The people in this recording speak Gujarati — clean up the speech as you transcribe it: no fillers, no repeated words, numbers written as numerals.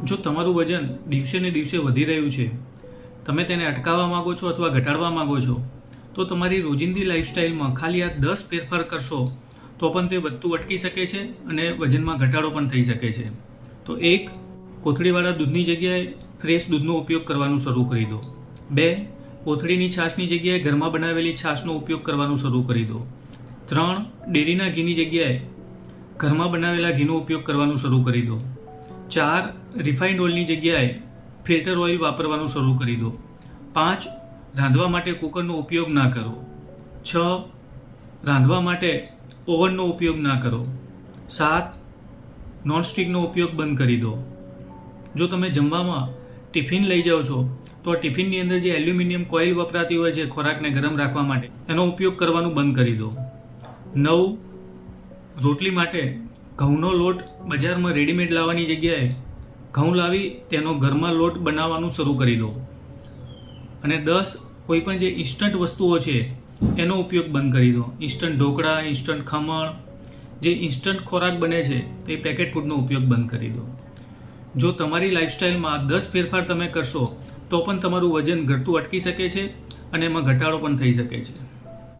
જો તમારું વજન દિવસે ને દિવસે વધી રહ્યું છે, તમે તેને અટકાવવા માગો છો અથવા ઘટાડવા માગો છો, તો તમારી રોજિંદી લાઈફસ્ટાઈલમાં ખાલી આ 10 ફેરફાર કરશો તો પણ તે વધતું અટકી શકે છે અને વજનમાં ઘટાડો પણ થઈ શકે છે. તો 1, કોથળીવાળા દૂધની જગ્યાએ ફ્રેશ દૂધનો ઉપયોગ કરવાનું શરૂ કરી દો. 2, કોથળીની છાશની જગ્યાએ ઘરમાં બનાવેલી છાશનો ઉપયોગ કરવાનું શરૂ કરી દો. 3, ડેરીના ઘીની જગ્યાએ ઘરમાં બનાવેલા ઘીનો ઉપયોગ કરવાનું શરૂ કરી દો. 4, રિફાઇન્ડ ઓઇલની જગ્યાએ ફિલ્ટર ઓઇલ વાપરવાનું શરૂ કરી દો. 5, રાંધવા માટે કુકરનો ઉપયોગ ના કરો. 6, રાંધવા માટે ઓવનનો ઉપયોગ ના કરો. 7, નોનસ્ટિકનો ઉપયોગ બંધ કરી દો. જો તમે જમવામાં ટિફિન લઈ જાઓ છો તો આ ટિફિનની અંદર જે એલ્યુમિનિયમ કોઇલ વપરાતી હોય છે ખોરાકને ગરમ રાખવા માટે, એનો ઉપયોગ કરવાનું બંધ કરી દો. 9, રોટલી માટે ઘઉંનો લોટ બજારમાં રેડીમેડ લાવવાની જગ્યાએ ઘઉં લાવી તેનો ઘરમાં લોટ બનાવવાનું શરૂ કરી દો. અને 10, કોઈપણ જે ઇન્સ્ટન્ટ વસ્તુઓ છે એનો ઉપયોગ બંધ કરી દો. ઇન્સ્ટન્ટ ઢોકળા, ઇન્સ્ટન્ટ ખમણ, જે ઇન્સ્ટન્ટ ખોરાક બને છે તે પેકેટ ફૂડનો ઉપયોગ બંધ કરી દો. જો તમારી લાઈફસ્ટાઈલમાં 10 ફેરફાર તમે કરશો તો પણ તમારું વજન ઘટતું અટકી શકે છે અને એમાં ઘટાડો પણ થઈ શકે છે.